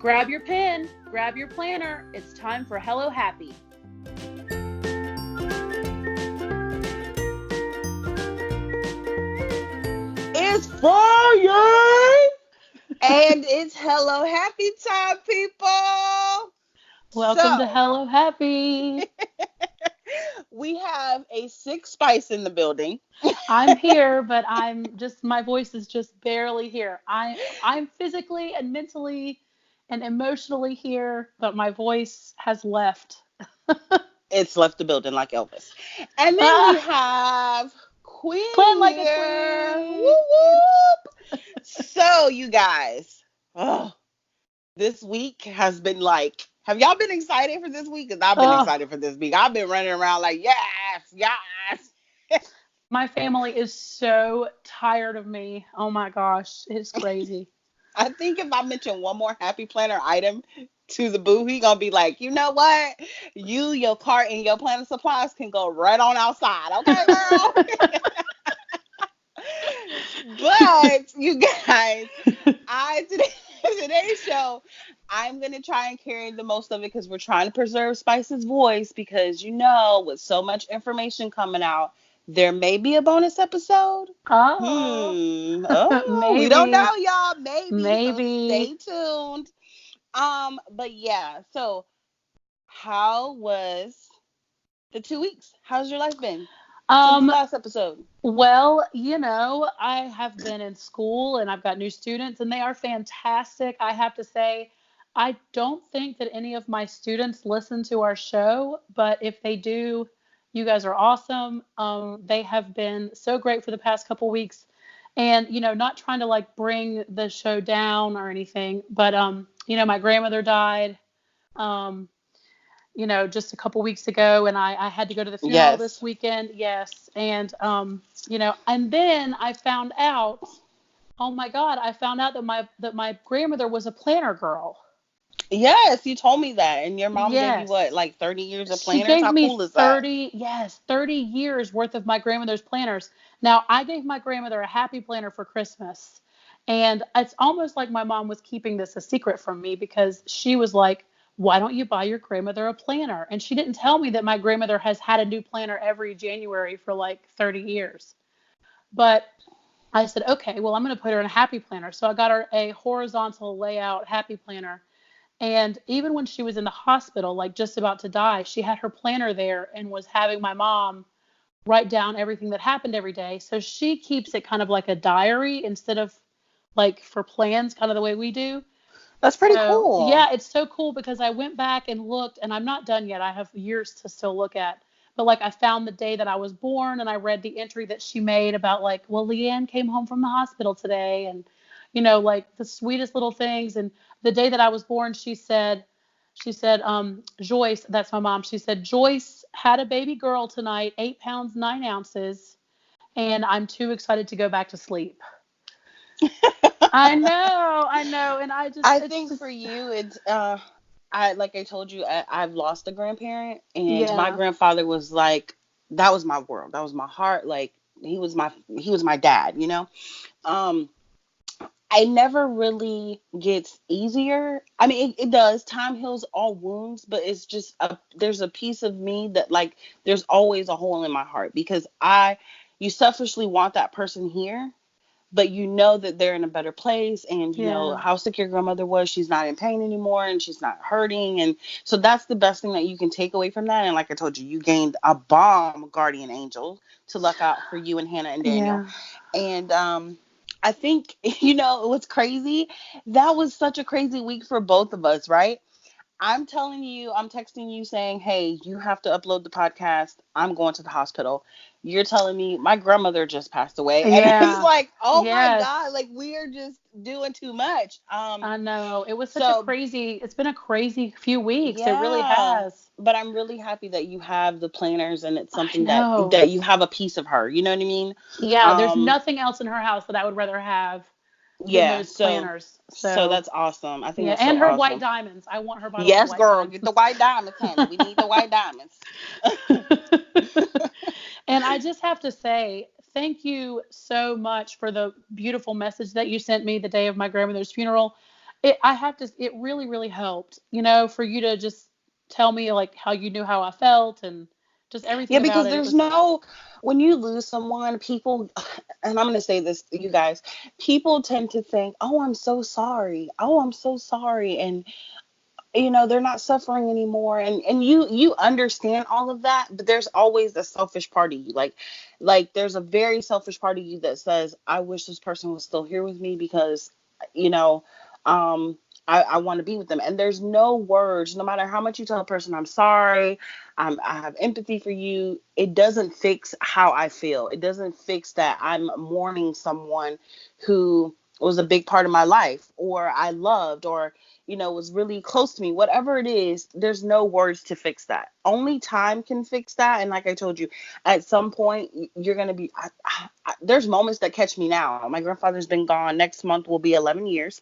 Grab your pen, grab your planner. It's time for Hello Happy. It's Friday! And it's Hello Happy time, people! Welcome to Hello Happy. We have a sick Spice in the building. I'm here, but my voice is just barely here. I'm physically and mentally and emotionally here, but my voice has left. It's left the building like Elvis. And then we have Queen Plan like a here. queen. Woo whoop! So, you guys, this week has been like, have y'all been excited for this week? Because I've been excited for this week. I've been running around like, yes. My family is so tired of me. Oh my gosh, it's crazy. I think if I mention one more Happy Planner item to the boo, he gonna be like, you know what? You, your cart, and your planner supplies can go right on outside, okay, girl? But you guys, today's show, I'm gonna try and carry the most of it because we're trying to preserve Spice's voice because with so much information coming out, there may be a bonus episode. Maybe. We don't know, y'all. Maybe. So stay tuned. But yeah. So, how was the 2 weeks? How's your life been since the last episode? Well, I have been in school and I've got new students and they are fantastic. I have to say, I don't think that any of my students listen to our show, but if they do, you guys are awesome. They have been so great for the past couple weeks and, not trying to like bring the show down or anything, but, my grandmother died, just a couple weeks ago and I had to go to the funeral this weekend. Yes. And, and then I found out, oh my God, that my grandmother was a planner girl. Yes, you told me that. And your mom gave you what, like 30 years of planners? She gave How me cool is 30 years worth of my grandmother's planners. Now, I gave my grandmother a happy planner for Christmas. And it's almost like my mom was keeping this a secret from me because she was like, why don't you buy your grandmother a planner? And she didn't tell me that my grandmother has had a new planner every January for like 30 years. But I said, okay, well, I'm going to put her in a happy planner. So I got her a horizontal layout happy planner. And even when she was in the hospital, like just about to die, she had her planner there and was having my mom write down everything that happened every day. So she keeps it kind of like a diary instead of like for plans, kind of the way we do. That's pretty cool. Yeah, it's so cool because I went back and looked, and I'm not done yet. I have years to still look at. But like I found the day that I was born, and I read the entry that she made about like, well, Leanne came home from the hospital today, and like the sweetest little things. And the day that I was born, she said, Joyce, that's my mom. She said, Joyce had a baby girl tonight, 8 pounds, 9 ounces, and I'm too excited to go back to sleep. I know. And I think for you, it's, like I told you, I've lost a grandparent and my grandfather was like, that was my world. That was my heart. Like he was my dad, I never really gets easier. I mean, it does. Time heals all wounds, but it's just there's a piece of me that like, there's always a hole in my heart because you selfishly want that person here, but that they're in a better place and you know how sick your grandmother was. She's not in pain anymore and she's not hurting. And so that's the best thing that you can take away from that. And like I told you, you gained a bomb guardian angel to look out for you and Hannah and Daniel. And I think, what's crazy, that was such a crazy week for both of us, right? I'm texting you saying, hey, you have to upload the podcast. I'm going to the hospital. You're telling me my grandmother just passed away. And it's like, oh my God, like we are just doing too much. I know. It was it's been a crazy few weeks. It really has. But I'm really happy that you have the planners and it's something that you have a piece of her. You know what I mean? Yeah, there's nothing else in her house that I would rather have than those planners. So that's awesome. I think that's and so her awesome. white diamonds. I want her bottle of white diamonds. Yes, girl, get the white diamonds, honey. We need the white diamonds. And I just have to say, thank you so much for the beautiful message that you sent me the day of my grandmother's funeral. I have to, it really, really helped, for you to just tell me like how you knew how I felt and just Yeah, everything about because it. It there's was, no, when you lose someone, people, and I'm going to say this, you guys, people tend to think, oh, I'm so sorry. Oh, I'm so sorry. And they're not suffering anymore, and you understand all of that, but there's always a selfish part of you, like there's a very selfish part of you that says, I wish this person was still here with me, because you know um I want to be with them. And there's no words, no matter how much you tell a person, I'm sorry, I have empathy for you, it doesn't fix how I feel. It doesn't fix that I'm mourning someone who was a big part of my life, or I loved, or was really close to me. Whatever it is, there's no words to fix that. Only time can fix that. And like I told you, at some point, you're going to be, there's moments that catch me now. My grandfather's been gone. Next month will be 11 years.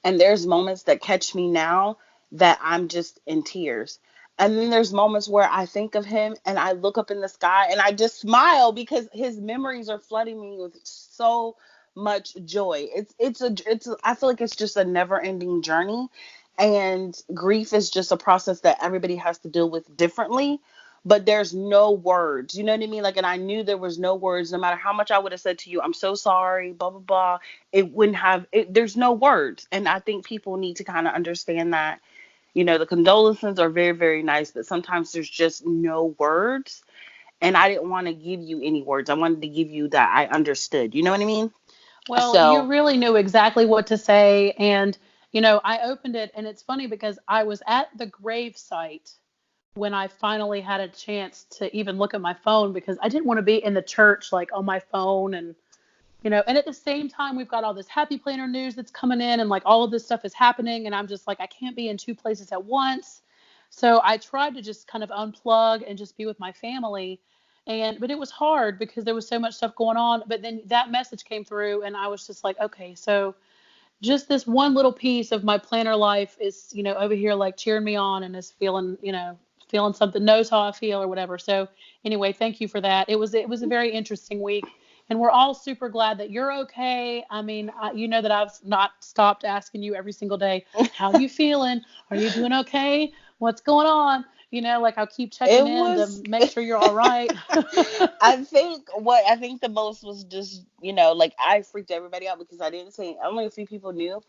And there's moments that catch me now that I'm just in tears. And then there's moments where I think of him and I look up in the sky and I just smile, because his memories are flooding me with so much joy. I feel like it's just a never-ending journey, and grief is just a process that everybody has to deal with differently. But there's no words, you know what I mean? Like, and I knew there was no words, no matter how much I would have said to you, I'm so sorry, blah blah blah, it wouldn't have it, there's no words. And I think people need to kind of understand that, the condolences are very, very nice, but sometimes there's just no words. And I didn't want to give you any words. I wanted to give you that I understood. You know what I mean? well, you So, really knew exactly what to say. And, I opened it and it's funny because I was at the grave site when I finally had a chance to even look at my phone because I didn't want to be in the church like on my phone and at the same time we've got all this happy planner news that's coming in and like all of this stuff is happening and I'm just like I can't be in two places at once. So I tried to just kind of unplug and just be with my family. But it was hard because there was so much stuff going on, but then that message came through and I was just like, okay, so just this one little piece of my planner life is, over here like cheering me on and is feeling, feeling something, knows how I feel or whatever. So anyway, thank you for that. It was a very interesting week, and we're all super glad that you're okay. I mean, you know that I've not stopped asking you every single day, how you feeling? Are you doing okay? What's going on? Like I'll keep checking it in to was make sure you're all right. I think the most was just, like, I freaked everybody out because I didn't say, only a few people knew,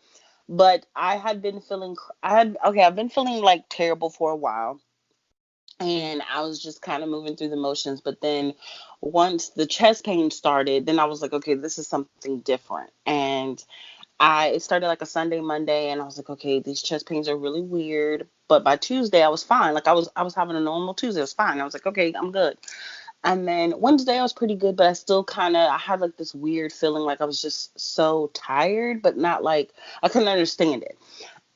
but I had been feeling, I've been feeling like terrible for a while. And I was just kind of moving through the motions. But then once the chest pain started, then I was like, okay, this is something different. And it started like a Sunday, Monday, and I was like, okay, these chest pains are really weird. But by Tuesday, I was fine. Like I was having a normal Tuesday. I was fine. I was like, okay, I'm good. And then Wednesday, I was pretty good, but I had like this weird feeling, like I was just so tired, but not like I couldn't understand it.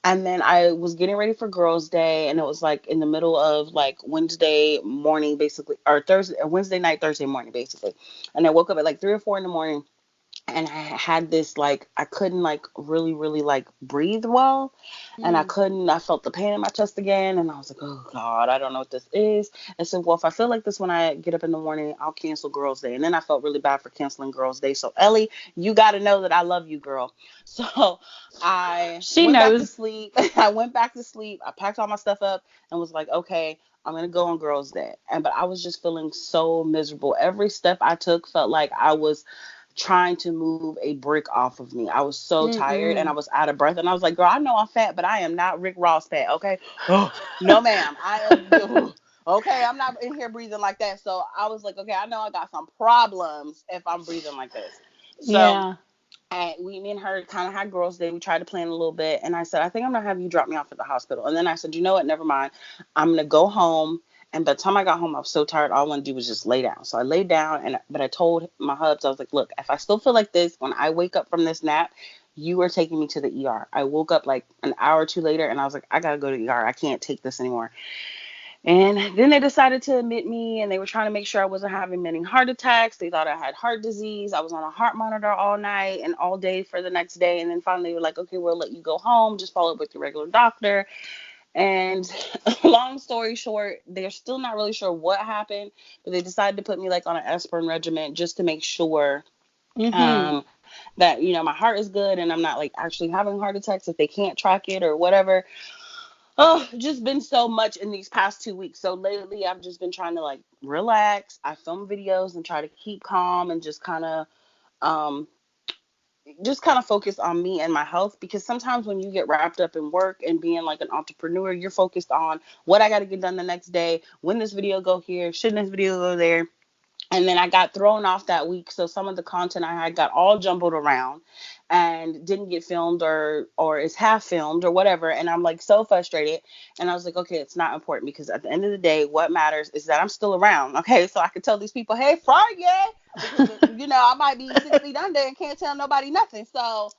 And then I was getting ready for Girls' Day, and it was like in the middle of like Wednesday morning, basically, or Thursday, or Wednesday night, Thursday morning, basically. And I woke up at like 3 or 4 in the morning, and I had this like I couldn't like really really like breathe well, and Mm. I felt the pain in my chest again, and I was like, oh God, I don't know what this is. And so, well, if I feel like this when I get up in the morning, I'll cancel Girls' Day. And then I felt really bad for canceling Girls' Day. So Ellie, you got to know that I love you, girl. So I She went back to knows. sleep. I went back to sleep. I packed all my stuff up and was like, okay, I'm gonna go on Girls' Day. But I was just feeling so miserable. Every step I took felt like I was trying to move a brick off of me. I was so tired and I Mm-mm. was out of breath. And I was like, girl, I know I'm fat, but I am not Rick Ross fat, okay? Oh, no, ma'am. I am. Okay, I'm not in here breathing like that. So I was like, okay, I know I got some problems if I'm breathing like this. So Yeah. me and her kind of had Girls' Day. We tried to plan a little bit, and I said, I think I'm gonna have you drop me off at the hospital. And then I said, you know what? Never mind. I'm gonna go home. And by the time I got home, I was so tired. All I wanted to do was just lay down. So I laid down, but I told my hubs, I was like, look, if I still feel like this when I wake up from this nap, you are taking me to the ER. I woke up like an hour or two later, and I was like, I gotta go to the ER. I can't take this anymore. And then they decided to admit me, and they were trying to make sure I wasn't having many heart attacks. They thought I had heart disease. I was on a heart monitor all night and all day for the next day. And then finally, they were like, okay, we'll let you go home. Just follow up with your regular doctor. And long story short, they're still not really sure what happened, but they decided to put me like on an aspirin regimen just to make sure. Mm-hmm. Um, that, my heart is good and I'm not like actually having heart attacks if they can't track it or whatever. Oh, just been so much in these past 2 weeks. So lately I've just been trying to like relax. I film videos and try to keep calm and um just kind of focus on me and my health, because sometimes when you get wrapped up in work and being like an entrepreneur, you're focused on what I got to get done the next day, when this video go here, shouldn't this video go there. And then I got thrown off that week, so some of the content I had got all jumbled around and didn't get filmed, or is half filmed or whatever. And I'm like so frustrated. And I was like, okay, it's not important, because at the end of the day, what matters is that I'm still around. Okay, so I could tell these people, hey, Friday, because I might be 6 feet under and can't tell nobody nothing. So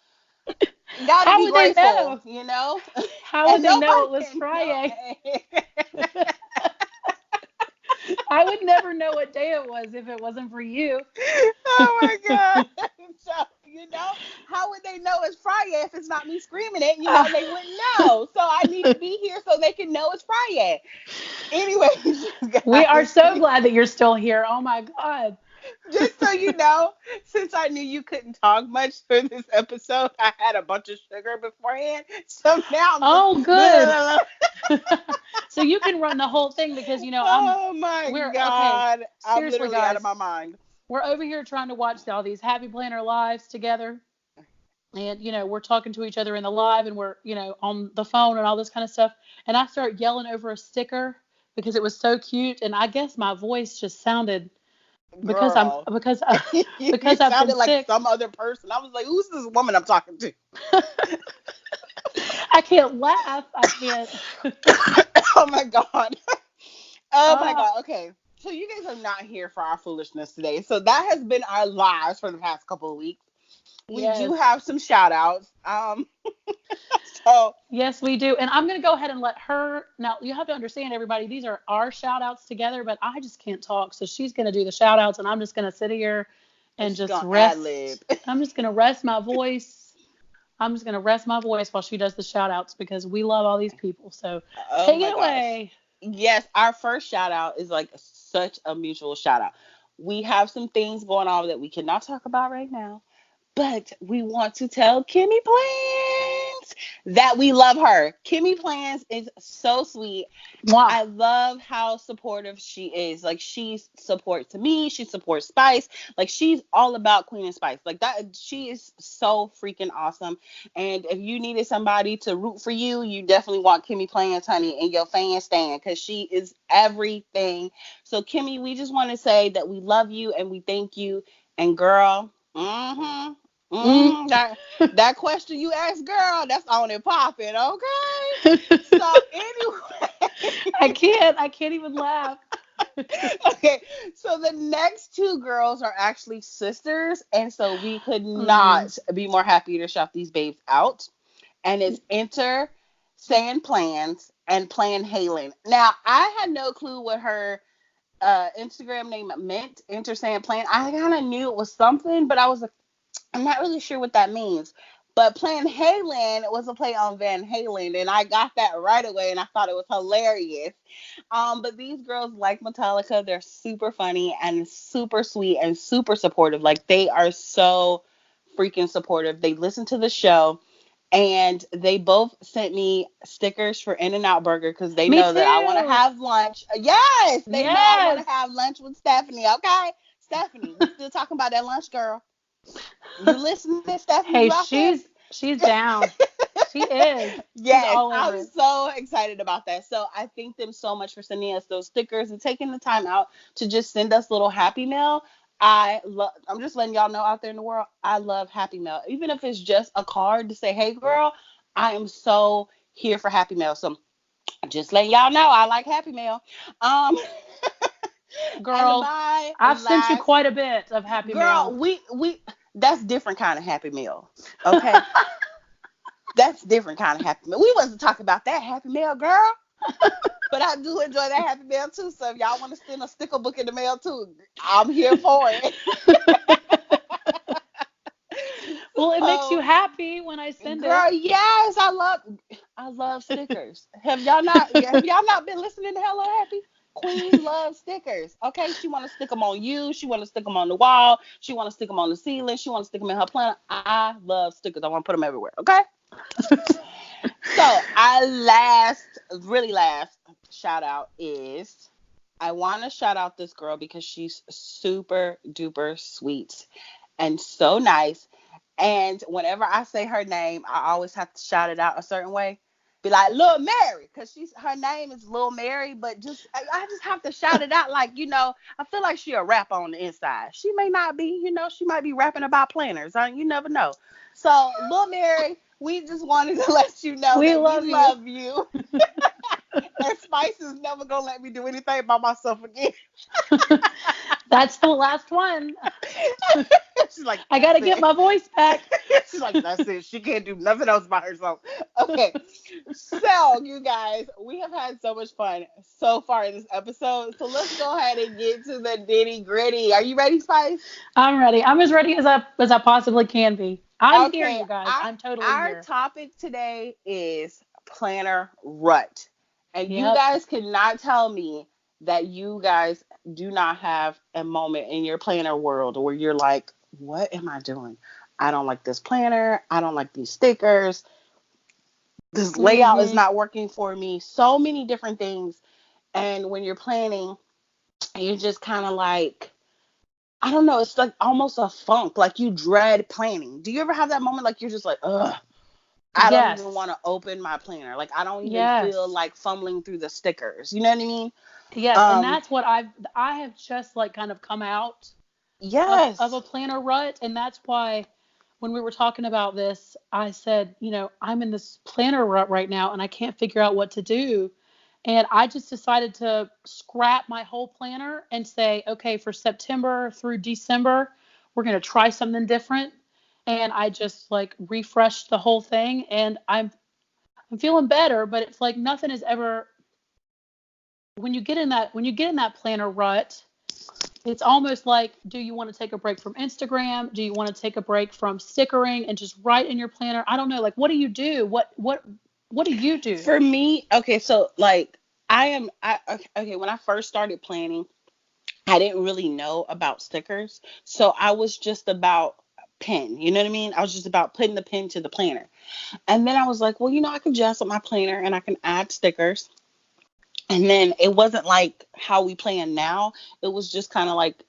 you gotta How be would they grateful, know? How and would they know nobody it was can know. Friday? I would never know what day it was if it wasn't for you. Oh my God. So, how would they know it's Friday if it's not me screaming it? They wouldn't know. So I need to be here so they can know it's Friday. Anyways, We are guys, so glad that you're still here. Oh my God. just so you know, since I knew you couldn't talk much for this episode, I had a bunch of sugar beforehand. So now I'm just Oh, blah, good. blah, blah. So you can run the whole thing because, Oh my we're okay. God. I'm Seriously, literally out of guys, my mind. we're over here trying to watch all these Happy Planner lives together. And, we're talking to each other in the live, and we're, on the phone and all this kind of stuff. And I start yelling over a sticker because it was so cute. And I guess my voice just sounded because I'm, Girl. because, You because I've been sounded like sick. some other person. I was like, who's this woman I'm talking to? I can't laugh. I can't. Oh my God. Oh my uh, God. Okay. So you guys are not here for our foolishness today. So that has been our lives for the past couple of weeks. We do yes. have some shout outs. So Yes, we do. And I'm going to go ahead and let her. Now, you have to understand, everybody, these are our shout outs together, but I just can't talk. So she's going to do the shout outs, and I'm just going to sit here and she's just gonna ad lib. rest. I'm just going to rest my voice. I'm just going to rest my voice while she does the shout outs because we love all these people. So Oh take my it gosh. away. Yes, our first shout out is like such a mutual shout out. We have some things going on that we cannot talk about right now, but we want to tell Kimmy Plans that we love her. Kimmy Plans is so sweet. Mwah. I love how supportive she is. Like, she supports me, she supports Spice. Like, she's all about Queen and Spice. Like, that, she is so freaking awesome. And if you needed somebody to root for you, you definitely want Kimmy Plans, honey, in your fan stand, because she is everything. So Kimmy, we just want to say that we love you and we thank you. And girl, Mm. that question you asked, girl, that's on and popping, okay? So I anyway, can't. I can't even laugh. okay. So the next two girls are actually sisters, and so we could Mm. not be more happy to shout these babes out. And it's Enter Saying Plans and Plan Halen. Now, I had no clue what her Instagram name meant. Enter Saying Plan. I kind of knew it was something, but I was like, I'm not really sure what that means. But Plan Halen was a play on Van Halen, and I got that right away, and I thought it was hilarious. But these girls like Metallica. They're super funny and super sweet and super supportive. Like, they are so freaking supportive. They listen to the show, and they both sent me stickers for In-N-Out Burger because they Me know that I want to too. have lunch. Yes, they know I want Yes. to have lunch with Stephanie. Okay, Stephanie, we still talking about that lunch, girl. You listening, Stephanie? You Hey, out there? she's down. She is. She's Yes, all over I'm it. so excited about that. So I thank them so much for sending us those stickers and taking the time out to just send us little Happy Mail. I'm just letting y'all know out there in the world, I love Happy Mail. Even if it's just a card to say, "Hey girl, I am so here for Happy Mail." So just letting y'all know I like Happy Mail. Um and Girl, my I've sent you last quite a bit of Happy girl, Mail. we that's different kind of Happy Meal. Okay? That's different kind of Happy Meal. We wasn't talking about that Happy Meal, girl. But I do enjoy that Happy Meal too. So if y'all want to send a sticker book in the mail too, I'm here for it. Well, it makes you So, happy when I send it. girl, yes, I love stickers. Have y'all not been listening to Hello Happy? Queen loves stickers. Okay, she want to stick them on you. She want to stick them on the wall. She want to stick them on the ceiling. She want to stick them in her planner. I love stickers. I want to put them everywhere. Okay. So really last shout out is I want to shout out this girl because she's super duper sweet and so nice. And whenever I say her name, I always have to shout it out a certain way. Be like Lil Mary, because her name is Lil Mary, but I just have to shout it out like, I feel like she a rapper on the inside. She may not be, she might be rapping about planners. You never know. So Lil Mary, we just wanted to let you know We that we love you. love you. And Spice is never gonna let me do anything by myself again. That's the last one. She's like, I that's got to get it. my voice back. She's like, that's it. She can't do nothing else by herself. Okay. So, you guys, we have had so much fun so far in this episode. So let's go ahead and get to the nitty gritty. Are you ready, Spice? I'm ready. I'm as ready as I possibly can be. I'm here, Okay. you guys. Our, I'm totally our here. topic today is planner rut. And you Yep. guys cannot tell me that you guys do not have a moment in your planner world where you're like, what am I doing? I don't like this planner. I don't like these stickers. This layout is Mhm. not working for me. So many different things. And when you're planning, you're just kind of like, I don't know, it's like almost a funk. Like you dread planning. Do you ever have that moment like you're just like, ugh, I don't even Yes. want to open my planner. Like I don't even feel Yes. like fumbling through the stickers. You know what I mean? Yes. And Um, that's what I have just like kind of come out of yes. a planner rut, and that's why when we were talking about this, I said, I'm in this planner rut right now and I can't figure out what to do. And I just decided to scrap my whole planner and say, okay, for September through December, we're going to try something different. And I just like refreshed the whole thing, and I'm feeling better, but it's like nothing is ever when you get in that planner rut, it's almost like, do you want to take a break from Instagram? Do you want to take a break from stickering and just write in your planner? I don't know. Like, what do you do? What do you do? For me, okay, so like okay, when I first started planning, I didn't really know about stickers. So I was just about pen. You know what I mean? I was just about putting the pen to the planner. And then I was like, well, I can jazz up my planner and I can add stickers. And then it wasn't like how we plan now. It was just kind of like,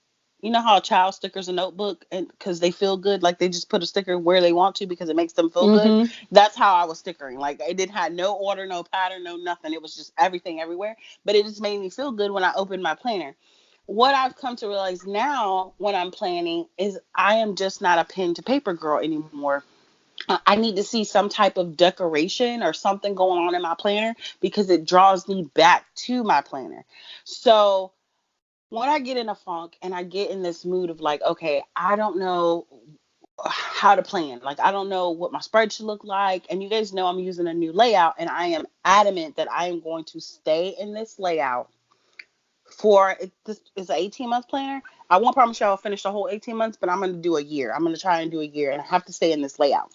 how a child stickers a notebook and because they feel good, like they just put a sticker where they want to because it makes them feel good. Mm-hmm. That's how I was stickering. Like it didn't have no order, no pattern, no nothing. It was just everything everywhere. But it just made me feel good when I opened my planner. What I've come to realize now when I'm planning is I am just not a pen to paper girl anymore. I need to see some type of decoration or something going on in my planner because it draws me back to my planner. So when I get in a funk and I get in this mood of like, okay, I don't know how to plan. Like, I don't know what my spread should look like. And you guys know I'm using a new layout and I am adamant that I am going to stay in this layout this is an 18-month planner. I won't promise you I'll finish the whole 18 months, but I'm going to do a year. I'm going to try and do a year and I have to stay in this layout.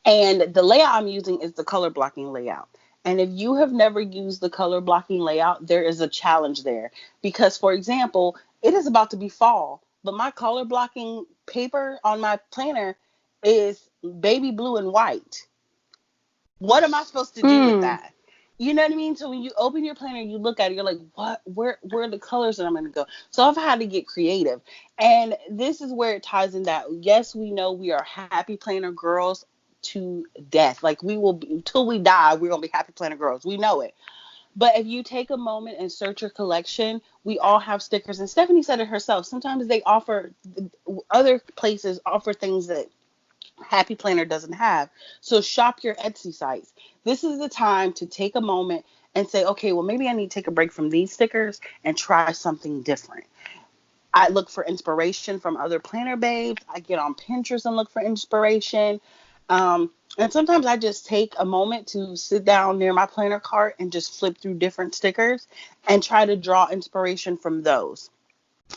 And the layout I'm using is the color blocking layout. And if you have never used the color blocking layout, there is a challenge there. Because, for example, it is about to be fall, but my color blocking paper on my planner is baby blue and white. What am I supposed to do with Mm. that? You know what I mean? So when you open your planner, you look at it, you're like, what? Where are the colors that I'm going to go? So I've had to get creative. And this is where it ties in that, yes, we know we are happy planner girls to death. Like we will be, until we die, we're going to be happy planner girls. We know it. But if you take a moment and search your collection, we all have stickers. And Stephanie said it herself. Sometimes other places offer things that Happy Planner doesn't have. So shop your Etsy sites. This is the time to take a moment and say, okay, well, maybe I need to take a break from these stickers and try something different. I look for inspiration from other planner babes. I get on Pinterest and look for inspiration. And sometimes I just take a moment to sit down near my planner cart and just flip through different stickers and try to draw inspiration from those.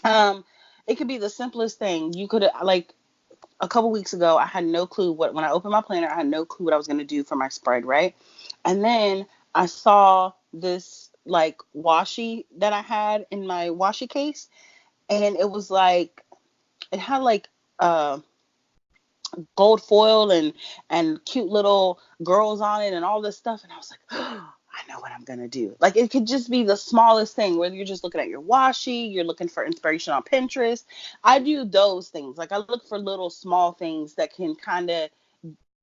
Um, it could be the simplest thing. You could like a couple weeks ago, I had no clue when I opened my planner, I had no clue what I was going to do for my spread, right? And then I saw this like washi that I had in my washi case, and it was like it had like uh gold foil and cute little girls on it and all this stuff, and I was like, oh, I know what I'm gonna do. Like it could just be the smallest thing, whether you're just looking at your washi, you're looking for inspiration on Pinterest. I do those things. Like I look for little small things that can kind of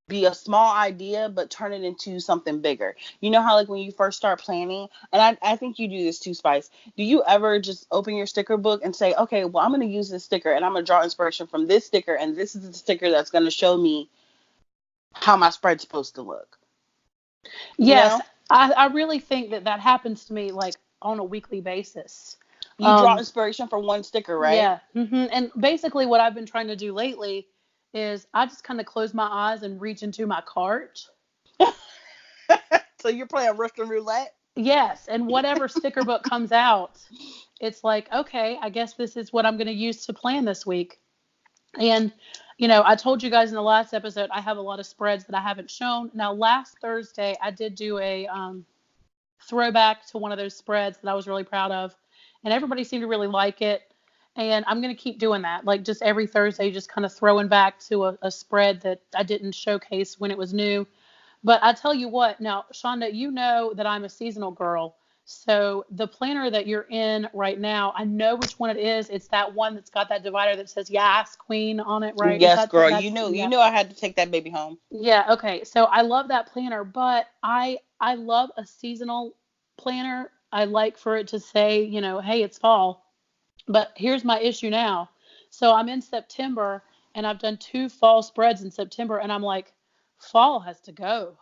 be a small idea but turn it into something bigger. You know how like when you first start planning, and I think you do this too, Spice. Do you ever just open your sticker book and say, okay, well, I'm going to use this sticker and I'm going to draw inspiration from this sticker, and this is the sticker that's going to show me how my spread's supposed to look? You Yes, know, I really think that that happens to me like on a weekly basis. you draw Um, inspiration from one sticker, right? yeah, and basically what I've been trying to do lately is I just kind of close my eyes and reach into my cart. So you're playing Russian roulette. Yes, and whatever sticker book comes out, it's like, okay, I guess this is what I'm going to use to plan this week. And, I told you guys in the last episode, I have a lot of spreads that I haven't shown. Now, last Thursday, I did do a throwback to one of those spreads that I was really proud of, and everybody seemed to really like it. And I'm going to keep doing that, like just every Thursday, just kind of throwing back to a spread that I didn't showcase when it was new. But I tell you what, now, Shonda, you know that I'm a seasonal girl. So the planner that you're in right now, I know which one it is. It's that one that's got that divider that says "Yes, Queen" on it, right? Is Yes, that girl. that's You yeah. knew I had to take that baby home. Yeah, okay. So I love that planner, but I love a seasonal planner. I like for it to say, hey, it's fall. But here's my issue now. So I'm in September and I've done two fall spreads in September and I'm like, fall has to go.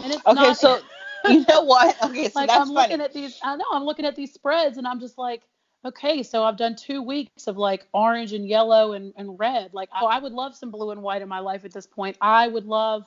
And it's Okay, not so you know what? Okay, so like that's I'm looking funny. at these, I know I'm looking at these spreads and I'm just like, okay, so I've done 2 weeks of like orange and yellow and red. Like I would love some blue and white in my life at this point. I would love.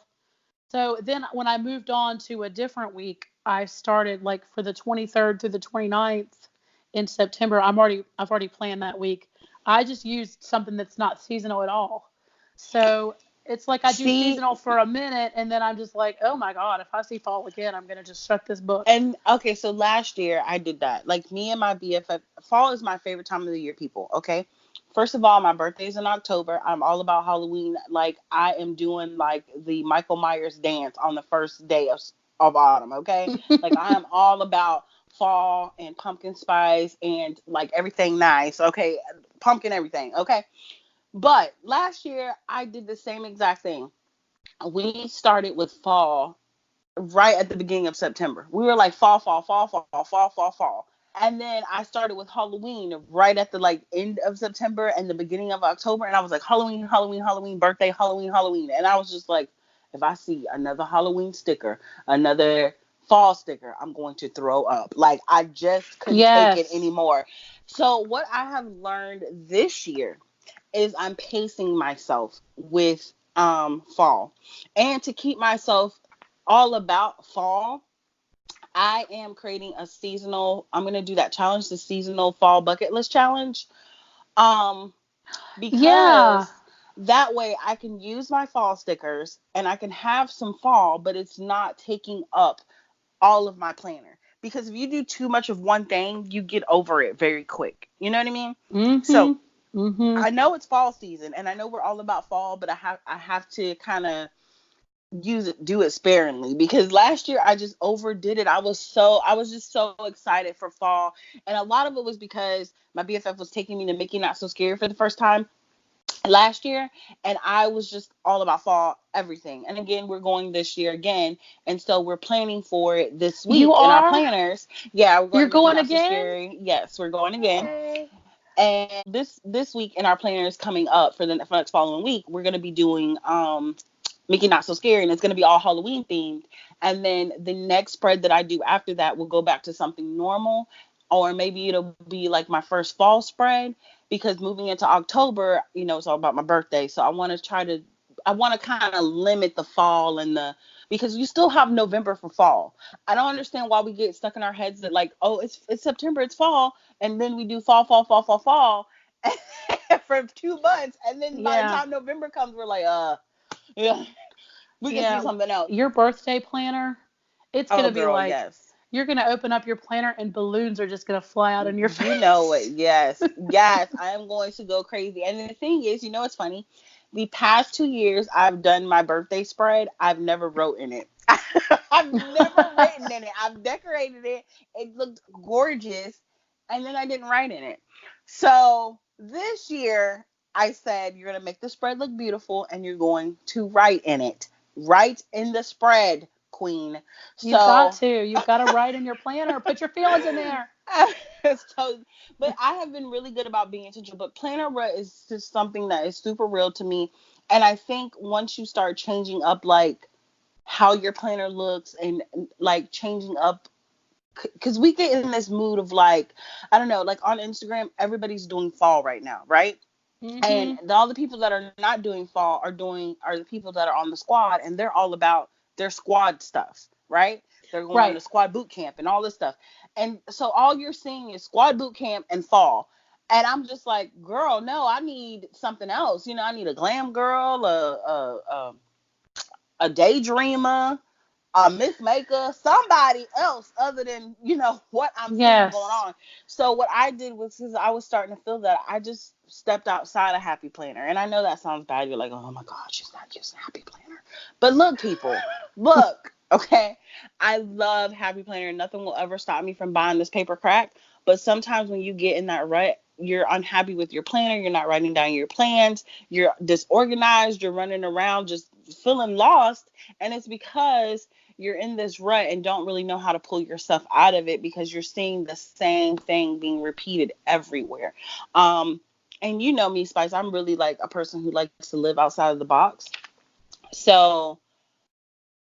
So then when I moved on to a different week, I started like for the 23rd through the 29th in September. I've already planned that week. I just used something that's not seasonal at all. So it's like I do See, seasonal for a minute and then I'm just like, oh my God, if I see fall again, I'm gonna just shut this book. and okay, so last year I did that. Like me and my BFF, fall is my favorite time of the year, people. Okay. First of all, my birthday's in October. I'm all about Halloween. Like I am doing like the Michael Myers dance on the first day of autumn. Okay. Like I am all about fall and pumpkin spice and like everything nice. Okay. Pumpkin everything. Okay. But last year I did the same exact thing. We started with fall right at the beginning of September. We were like fall, fall, fall, fall, fall, fall, fall. And then I started with Halloween right at the like end of September and the beginning of October. And I was like, Halloween, Halloween, Halloween, birthday, Halloween, Halloween. And I was just like, if I see another Halloween sticker, another fall sticker, I'm going to throw up. Like I just couldn't take it Yes. anymore. So what I have learned this year is I'm pacing myself with fall. And to keep myself all about fall, I am creating a seasonal, I'm going to do that challenge, the seasonal fall bucket list challenge. Um Yeah. because that way I can use my fall stickers and I can have some fall, but it's not taking up all of my planner. Because if you do too much of one thing, you get over it very quick. You know what I mean? So Mm-hmm. Mm-hmm. I know it's fall season and I know we're all about fall, but I have to kind of do it sparingly because last year I just overdid it. I was just so excited for fall, and a lot of it was because my BFF was taking me to Mickey Not So Scary for the first time last year, and I was just all about fall everything. And again, we're going this year again, and so we're planning for it this You week in our are? planners. Yeah, we're going You're to Mickey going Not So again? Scary. Yes, we're going again. Yay. And this week in our planners coming up for next following week, we're going to be doing Mickey Not So Scary, and it's going to be all Halloween themed. And then the next spread that I do after that will go back to something normal, or maybe it'll be like my first fall spread because moving into October, it's all about my birthday. So I want to kind of limit the fall and the because you still have November for fall. I don't understand why we get stuck in our heads that like, oh, it's September, it's fall, and then we do fall, fall, fall, fall, fall for 2 months, and then by the Yeah. time November comes, we're like, yeah, we can do Yeah. something else. Your birthday planner, it's Oh, gonna be girl, like yes. you're going to open up your planner and balloons are just going to fly out in your You know it. face. Yes. Yes. I am going to go crazy. And the thing is, it's funny. The past 2 years I've done my birthday spread, I've never wrote in it. I've never written in it. I've decorated it. It looked gorgeous. And then I didn't write in it. So this year I said, you're going to make the spread look beautiful and you're going to write in it. Write in the spread, Queen. You've got So to. You've got to write in your planner. Put your feelings in there. so, but I have been really good about being intentional. But planner rut is just something that is super real to me. And I think once you start changing up like how your planner looks and like changing up, because we get in this mood of like, I don't know, like on Instagram, everybody's doing fall right now, right? And Hmm. all the people that are not doing fall are the people that are on the squad, and they're all about their squad stuff, right? They're going on Right. the squad boot camp and all this stuff. And so all you're seeing is squad boot camp and fall. And I'm just like, girl, no, I need something else. I need a glam girl, a daydreamer, a myth maker, somebody else other than what I'm seeing going Yes. on. So what I did was, because I was starting to feel that, I just stepped outside of Happy Planner. And I know that sounds bad. You're like, oh my God, she's not using Happy Planner. But look, people, look, okay. I love Happy Planner. Nothing will ever stop me from buying this paper crack. But sometimes when you get in that rut, you're unhappy with your planner. You're not writing down your plans. You're disorganized. You're running around just feeling lost. And it's because you're in this rut and don't really know how to pull yourself out of it because you're seeing the same thing being repeated everywhere. Um, and you know me, Spice, I'm really like a person who likes to live outside of the box. So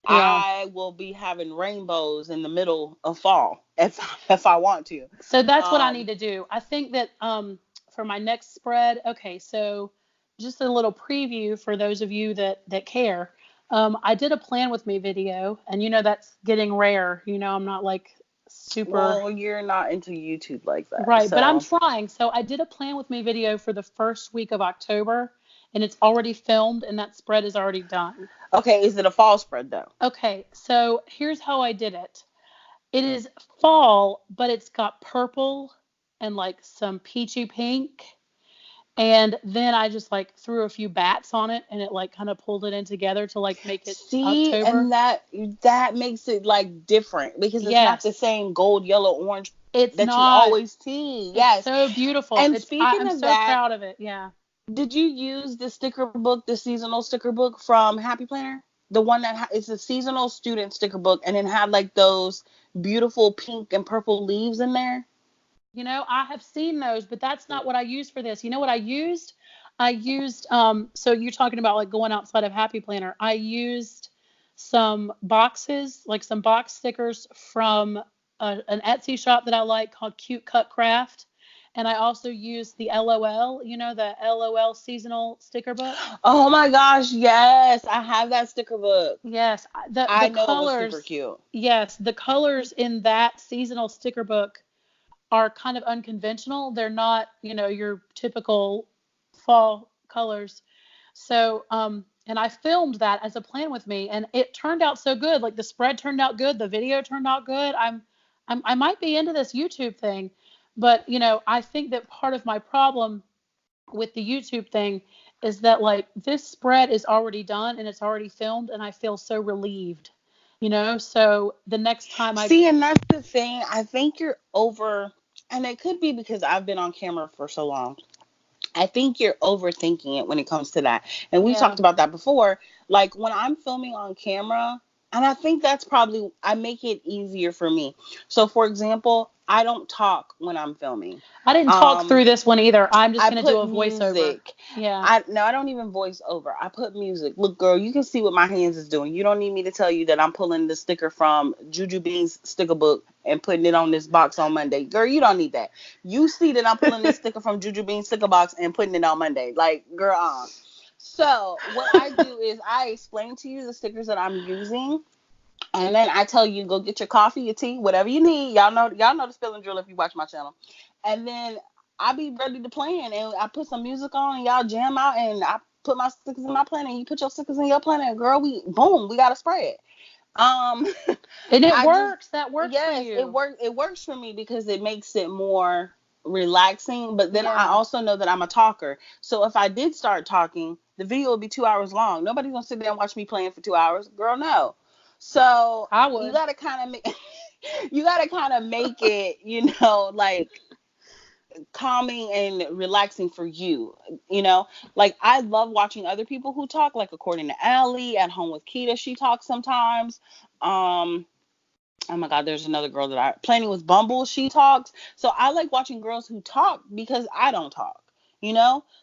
Yeah. I will be having rainbows in the middle of fall if I want to. So that's what I need Um, to do. I think that for my next spread, okay, so just a little preview for those of you that care. I did a plan with me video, and that's getting rare. I'm not like super well, you're not into YouTube like that, right, but I'm so trying. So I did a plan with me video for the first week of October, and it's already filmed, and that spread is already done. okay. Is it a fall spread though? Okay, so here's how I did it. It is fall, but it's got purple and like some peachy pink. And then I just like threw a few bats on it and it like kind of pulled it in together to like make it See, October. and that makes it like different because it's not the Yes. same gold, yellow, orange It's that you not. always see. It's Yes. so beautiful. And It's speaking I'm of so that, proud of it. Yeah. did you use the sticker book, the seasonal sticker book from Happy Planner? The one that it's a seasonal student sticker book, and it had like those beautiful pink and purple leaves in there. I have seen those, but that's not what I used for this. You know what I used? I used so you're talking about like going outside of Happy Planner. I used some boxes, like some box stickers from an Etsy shop that I like called Cute Cut Craft. And I also used the LOL, the LOL seasonal sticker book. Oh my gosh, yes, I have that sticker book. Yes, the I know it was super colors, cute. yes, the colors in that seasonal sticker book are kind of unconventional. They're not, your typical fall colors. So, and I filmed that as a plan with me, and it turned out so good. Like the spread turned out good, the video turned out good. I might be into this YouTube thing, but I think that part of my problem with the YouTube thing is that like this spread is already done and it's already filmed, and I feel so relieved. So the next time I See, and that's the thing. I think you're over, and it could be because I've been on camera for so long. I think you're overthinking it when it comes to that. And we yeah, talked about that before. Like when I'm filming on camera, and I think that's probably, I make it easier for me. So, for example, I don't talk when I'm filming. I didn't talk Um, through this one either. I'm just I going to do put a voiceover. music. Yeah. I don't even voice over. I put music. Look, girl, you can see what my hands is doing. You don't need me to tell you that I'm pulling the sticker from Juju Bean's sticker book and putting it on this box on Monday. Girl, you don't need that. You see that I'm pulling this sticker from Juju Bean's sticker box and putting it on Monday. Like, girl, So what I do is I explain to you the stickers that I'm using. And then I tell you, go get your coffee, your tea, whatever you need. Y'all know the spelling drill if you watch my channel. And then I be ready to plan, and I put some music on, and y'all jam out, and I put my stickers in my planner, and you put your stickers in your planner, and girl, we got a spread. Um, And it I just works. That works for yes, it you. works. It works for me because it makes it more relaxing. But then I Yeah. also know that I'm a talker. So if I did start talking, the video would be 2 hours long. Nobody's gonna sit there and watch me playing for 2 hours. Girl, no. So I you would. gotta kind of make you gotta kind of make it, like calming and relaxing for you. Like I love watching other people who talk, like according to Allie at home with Keita, she talks sometimes. um Oh my God, there's another girl that I planning with Bumble. She talks. So I like watching girls who talk because I don't talk,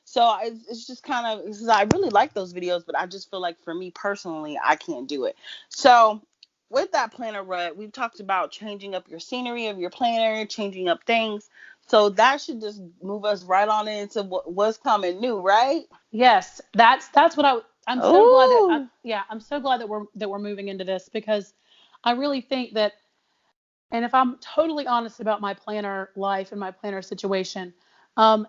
So it's just kind of, I really like those videos, but I just feel like for me personally, I can't do it. So with that planner rut, we've talked about changing up your scenery of your planner, changing up things. So that should just move us right on into what's coming new, right? Yes, that's what I'm so glad that Oh, yeah, I'm so glad that we're moving into this because I really think that, and if I'm totally honest about my planner life and my planner situation,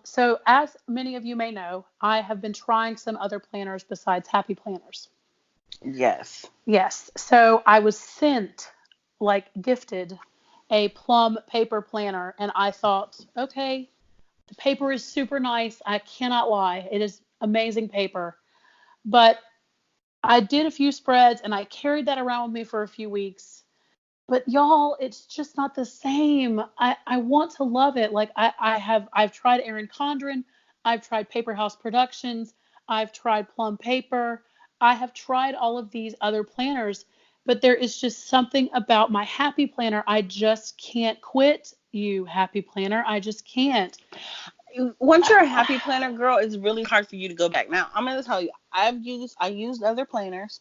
so as many of you may know, I have been trying some other planners besides Happy Planners. yes. Yes, so I was sent, like gifted, a plum paper planner, and I thought, okay, the paper is super nice. I cannot lie, it is amazing paper. But I did a few spreads and I carried that around with me for a few weeks. But y'all, it's just not the same. I want to love it. Like I've tried Erin Condren, I've tried Paper House Productions, I've tried Plum Paper, I have tried all of these other planners, but there is just something about my Happy Planner. I just can't quit you, Happy Planner. I just can't. Once you're a happy planner girl, it's really hard for you to go back. Now, I'm gonna tell you, I used other planners,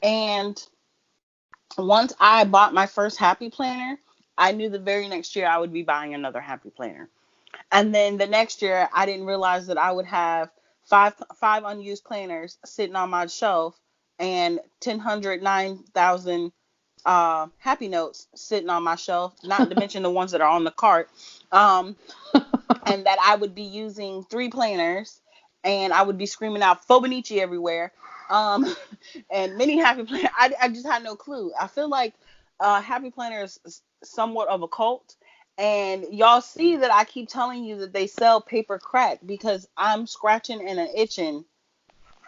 and once I bought my first happy planner, I knew the very next year I would be buying another happy planner. And then the next year, I didn't realize that I would have five unused planners sitting on my shelf and 10,9,000 happy notes sitting on my shelf, not to mention the ones that are on the cart. Um, and that I would be using three planners and I would be screaming out Fobonichi everywhere. Um, and many happy planners. I just had no clue. I feel like happy planner is somewhat of a cult. And y'all see that I keep telling you that they sell paper crack because I'm scratching and itching,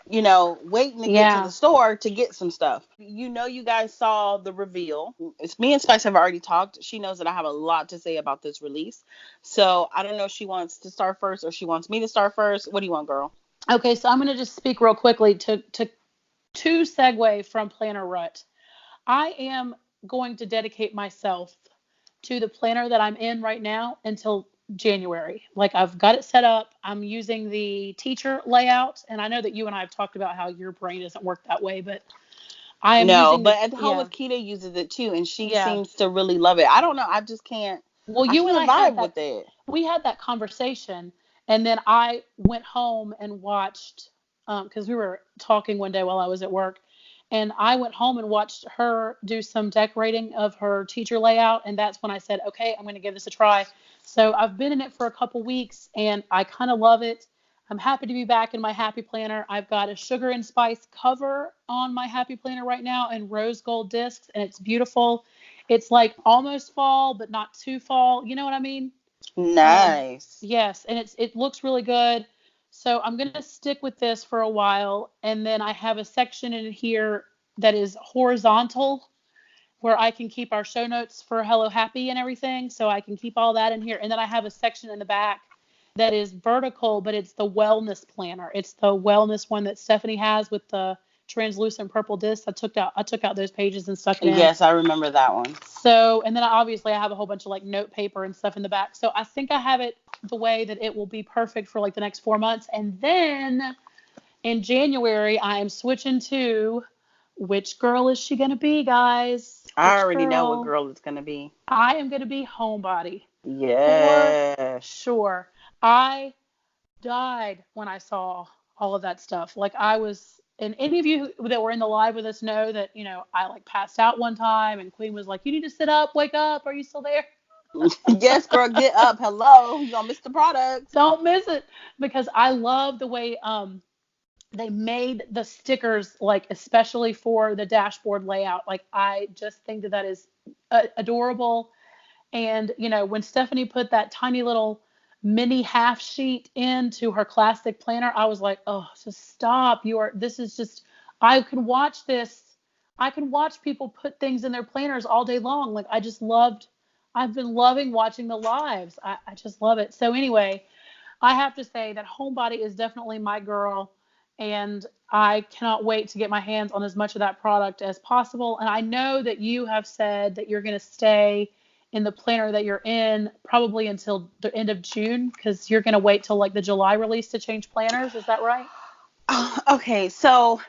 waiting to get to the Yeah. store to get some stuff. You guys saw the reveal. It's me and Spice have already talked. She knows that I have a lot to say about this release. So I don't know if she wants to start first or she wants me to start first. What do you want, girl? Okay, so I'm going to just speak real quickly to segue from Planner Rut. I am going to dedicate myself to the planner that I'm in right now until January. Like I've got it set up. I'm using the teacher layout, and I know that you and I have talked about how your brain doesn't work that way, but I am No, using but the at home yeah, with Kita uses it too, and she yeah. seems to really love it. I don't know. I just can't. Well, I you and I can't had vibe that with it. we had that conversation, and then I went home and watched because we were talking one day while I was at work, and I went home and watched her do some decorating of her teacher layout, and that's when I said, okay, I'm going to give this a try. So I've been in it for a couple weeks, and I kind of love it. I'm happy to be back in my Happy Planner. I've got a sugar and spice cover on my Happy Planner right now and rose gold discs, and it's beautiful. It's like almost fall, but not too fall. You know what I mean? Nice. Yes, and it looks really good. So I'm gonna stick with this for a while, and then I have a section in here that is horizontal where I can keep our show notes for Hello Happy and everything. So I can keep all that in here, and then I have a section in the back that is vertical, but it's the wellness planner. It's the wellness one that Stephanie has with the translucent purple disc. I took out those pages and stuck it in. Yes, I remember that one. So, and then obviously I have a whole bunch of like note paper and stuff in the back. So I think I have it the way that it will be perfect for like the next 4 months. And then in January, I am switching to which girl is she going to be, guys? I Which already know what girl? girl it's gonna be. I am going to be homebody for Yes. sure. I died when I saw all of that stuff. Like I was, and any of you that were in the live with us know that, I like passed out one time and Queen was like, you need to sit up, wake up. Are you still there? Yes, girl, get up. Hello. You gonna miss the product. Don't miss it because I love the way They made the stickers like especially for the dashboard layout. Like I just think that that is adorable. And when Stephanie put that tiny little mini half sheet into her classic planner, I was like, oh, just stop. This is just, I can watch this. I can watch people put things in their planners all day long. Like I've been loving watching the lives. I just love it. So anyway, I have to say that Homebody is definitely my girl, and I cannot wait to get my hands on as much of that product as possible. And I know that you have said that you're going to stay in the planner that you're in probably until the end of June because you're going to wait till like the July release to change planners. Is that right? Okay, so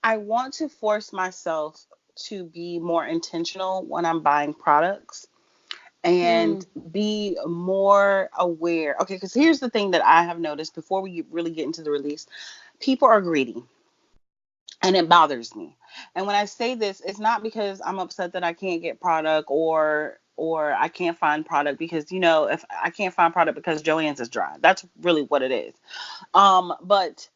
I want to force myself to be more intentional when I'm buying products and Mm. be more aware. Okay, because here's the thing that I have noticed before we really get into the release. People are greedy and it bothers me. And when I say this, it's not because I'm upset that I can't get product or I can't find product because if I can't find product because Joann's is dry. That's really what it is. But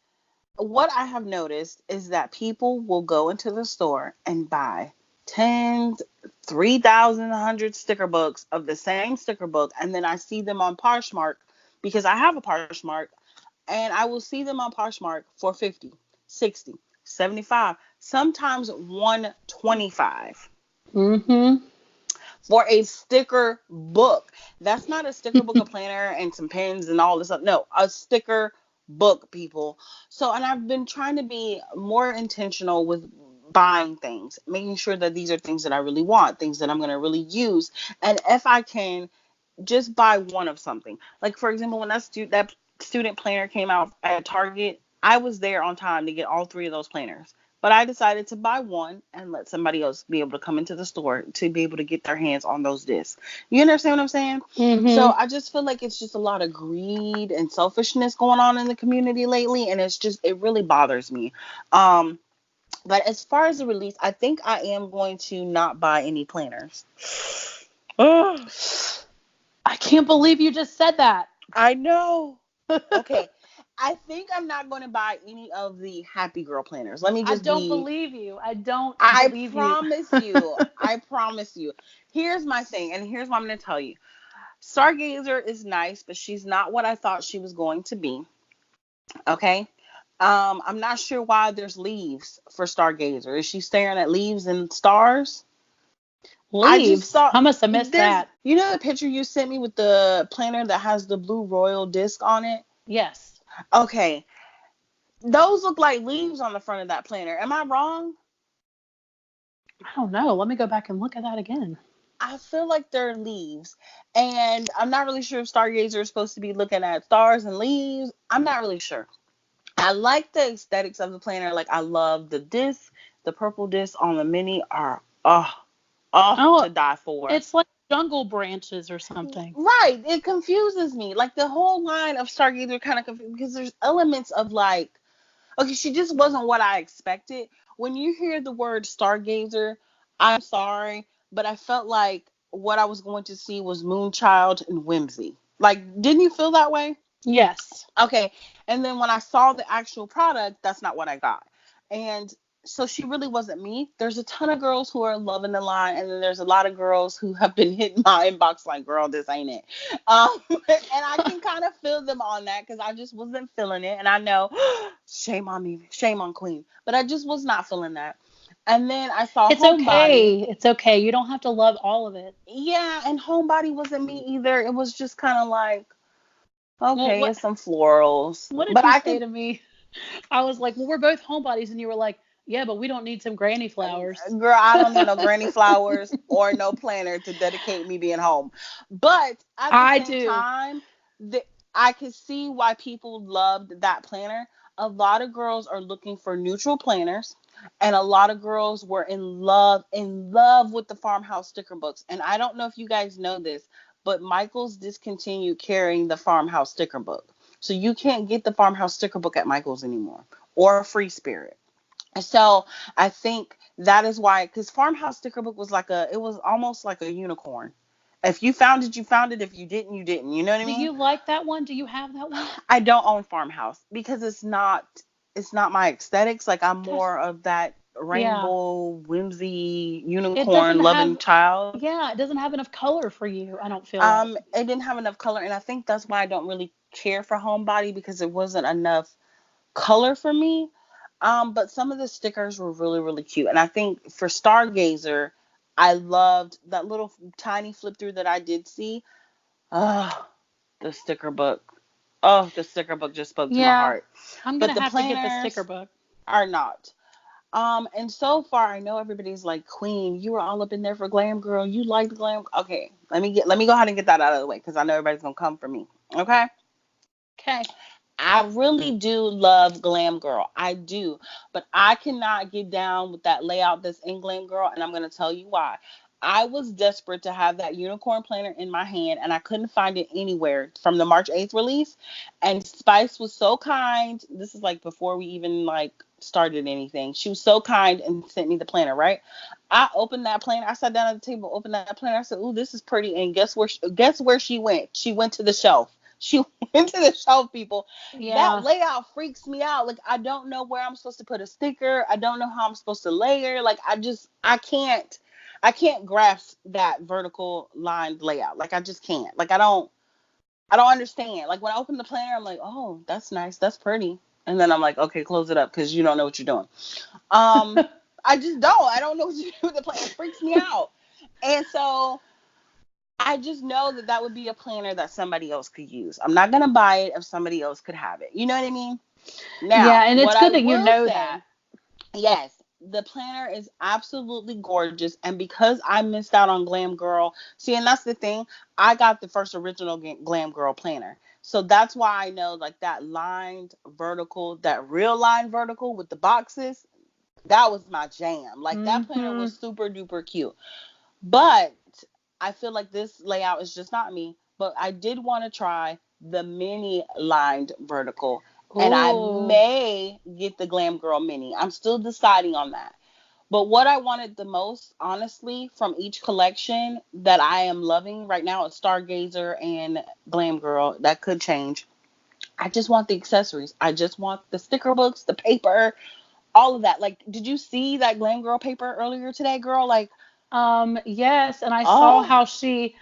what I have noticed is that people will go into the store and buy tens, 3,000, 100 sticker books of the same sticker book. And then I see them on Poshmark because I have a Poshmark and I will see them on Poshmark for 50, 60, 75, sometimes 125 Mm-hmm. for a sticker book. That's not a sticker book, a planner, and some pens and all this stuff. No, a sticker book, people. So, and I've been trying to be more intentional with buying things, making sure that these are things that I really want, things that I'm going to really use. And if I can just buy one of something, like for example, when that student planner came out at Target, I was there on time to get all three of those planners. But I decided to buy one and let somebody else be able to come into the store to be able to get their hands on those discs. You understand what I'm saying? So Mm-hmm. I just feel like it's just a lot of greed and selfishness going on in the community lately, and it really bothers me. Um, but as far as the release, I think I am going to not buy any planners. Ugh, I can't believe you just said that. I know. Okay. I think I'm not going to buy any of the Happy Girl planners. Let me I just don't be. believe you. I don't I believe you. promise you. I promise you. Here's my thing, and here's what I'm going to tell you. Stargazer is nice, but she's not what I thought she was going to be. Okay. I'm not sure why there's leaves for Stargazer. Is she staring at leaves and stars? I just Leaves. thought I must have missed there's, that. the picture you sent me with the planner that has the blue royal disc on it? Yes. Okay. Those look like leaves on the front of that planner. Am I wrong? I don't know. Let me go back and look at that again. I feel like they're leaves. And I'm not really sure if Stargazer is supposed to be looking at stars and leaves. I'm not really sure. I like the aesthetics of the planner. Like I love the disc. The purple discs on the mini are Oh, to die for. it's like jungle branches or something. Right. It confuses me. Like the whole line of Stargazer kind of confused because there's elements of like, okay, she just wasn't what I expected. When you hear the word Stargazer, I'm sorry, but I felt like what I was going to see was Moonchild and Whimsy. Like, didn't you feel that way? Yes. Okay. And then when I saw the actual product, that's not what I got. And so she really wasn't me. There's a ton of girls who are loving the line, and then there's a lot of girls who have been hitting my inbox like, "Girl, this ain't it." And I can kind of feel them on that because I just wasn't feeling it. And I know, shame on me, shame on Queen, but I just was not feeling that. And then I saw It's Homebody. okay. It's okay. You don't have to love all of it. Yeah, and Homebody wasn't me either. It was just kind of like, Well, okay, it's some florals, what did but you I say could. to me? I was like, "Well, we're both homebodies," and you were like, "Yeah, but we don't need some granny flowers." Girl, I don't need no granny flowers or no planner to dedicate me being home. But at the I same do. time, I could see why people loved that planner. A lot of girls are looking for neutral planners, and a lot of girls were in love with the farmhouse sticker books. And I don't know if you guys know this, but Michaels discontinued carrying the farmhouse sticker book. So you can't get the farmhouse sticker book at Michaels anymore or Free Spirit. So I think that is why, because Farmhouse Sticker Book was it was almost like a unicorn. If you found it, you found it. If you didn't, you didn't. You know what I Do mean? you like that one? Do you have that one? I don't own Farmhouse because it's not. it's not my aesthetics. Like I'm Gosh, more of that yeah. rainbow, whimsy, It doesn't unicorn loving have, child. yeah, it doesn't have enough color for you, I don't feel like. It didn't have enough color, and I think that's why I don't really care for homebody because it wasn't enough color for me. But some of the stickers were really, really cute. And I think for Stargazer, I loved that little tiny flip through that I did see. Oh, the sticker book. Oh, the sticker book just spoke to my Yeah, heart. I'm But gonna the have to get the sticker planners book. are not. And so far I know everybody's like, Queen, you were all up in there for glam girl. You liked glam. Okay, let me go ahead and get that out of the way because I know everybody's gonna come for me. Okay. Okay. I really do love Glam Girl. I do. But I cannot get down with that layout that's in Glam Girl, and I'm going to tell you why. I was desperate to have that unicorn planner in my hand, and I couldn't find it anywhere from the March 8th release. And Spice was so kind. This is like before we even like started anything. She was so kind and sent me the planner, right? I opened that planner. I sat down at the table, opened that planner. I said, "Ooh, this is pretty." And guess where she went? She went to the shelf. She went to the shelf, people. That Yeah. layout freaks me out. Like I don't know where I'm supposed to put a sticker. I don't know how I'm supposed to layer. Like I can't grasp that vertical lined layout. Like I just can't. Like I don't understand. Like when I open the planner, I'm like, oh, that's nice, that's pretty. And then I'm like, okay, close it up because you don't know what you're doing. Um, I just don't. I don't know what to do with the planner. It freaks me out. And so I just know that that would be a planner that somebody else could use. I'm not gonna buy it if somebody else could have it. You know what I mean? Yeah, Now, and it's what I good that you will know that. say, yes, the planner is absolutely gorgeous. And because I missed out on Glam Girl, see, and that's the thing, I got the first original Glam Girl planner. So that's why I know like that lined vertical, that real line vertical with the boxes, that was my jam. Like that planner Mm-hmm. was super duper cute. But I feel like this layout is just not me. But I did want to try the mini lined vertical. And I Ooh. may get the Glam Girl mini. I'm still deciding on that. But what I wanted the most, honestly, from each collection that I am loving right now is Stargazer and Glam Girl. That could change. I just want the accessories. I just want the sticker books, the paper, all of that. Like, did you see that Glam Girl paper earlier today, girl? Like, Yes, and I saw oh, how she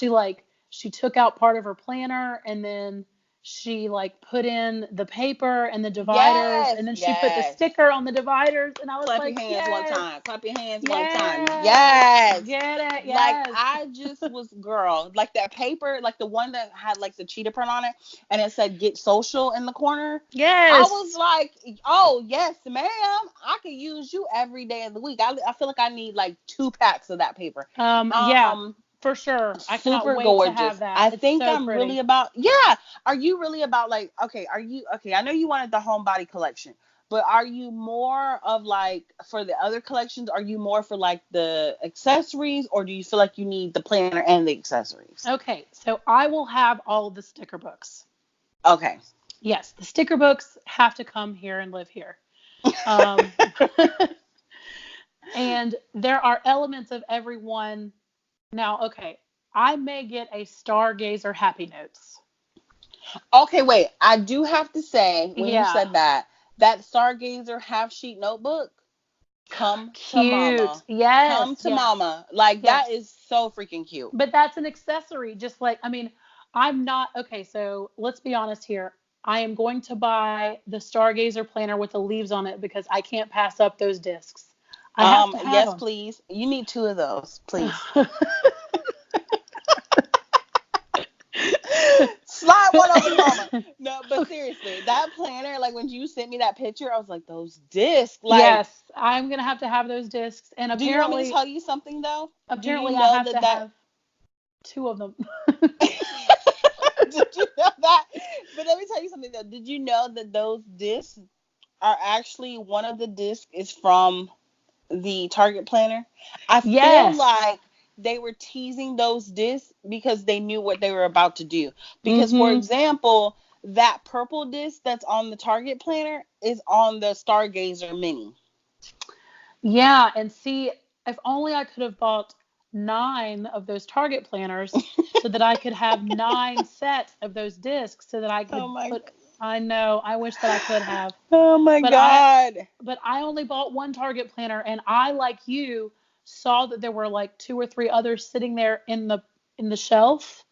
like she took out part of her planner and then she like put in the paper and the dividers yes, and then she put the yes. sticker on the dividers and I was Clap your like, hands one "Yes. time. Clap your hands one time. Yes. Yes. Get it. Like Yes." I just was girl, like that paper, like the one that had like the cheetah print on it and it said get social in the corner. I was Yes. like, oh yes, ma'am. I could use you every day of the week. I feel like I need like 2 packs of that paper. Yeah, Um, for sure. I cannot super wait to gorgeous. have that. I It's think so I'm really pretty. about, yeah. Are you really about like, okay, are you okay? I know you wanted the homebody collection, but are you more of like for the other collections, are you more for like the accessories or do you feel like you need the planner and the accessories? Okay, so I will have all of the sticker books. Okay. Yes, the sticker books have to come here and live here. Um, and there are elements of every one. Now, okay, I may get a Stargazer Happy Notes. Okay, wait. I do have to say, when you Yeah, said that, that Stargazer half sheet notebook, come to cute. mama. Come Yes, to yes, mama. Like that yes. is so freaking cute. But that's an accessory, just like, I mean, I'm not, okay, so let's be honest here. I am going to buy the Stargazer planner with the leaves on it because I can't pass up those discs. I have to have Yes, them. please. You need 2 of those, please. Slide one over to mama. No, but seriously, that planner, like when you sent me that picture, I was like, those discs. Like, Yes, I'm gonna have to have those discs, and do you want me to apparently, tell you something though? Do you apparently I know have to that have two of them. did you know that? But let me tell you something though. Did you know that those discs are actually one of the discs is from the Target planner? I feel Yes. like they were teasing those discs because they knew what they were about to do. Because, for Mm-hmm. example, that purple disc that's on the Target planner is on the Stargazer Mini. Yeah, and see, if only I could have bought 9 of those Target planners so that I could have 9 sets of those discs so that I Oh could my put God. I know. I wish that I could have. Oh my But I God. but I only bought one Target planner, and I, like you, saw that there were like two or three others sitting there in the shelf,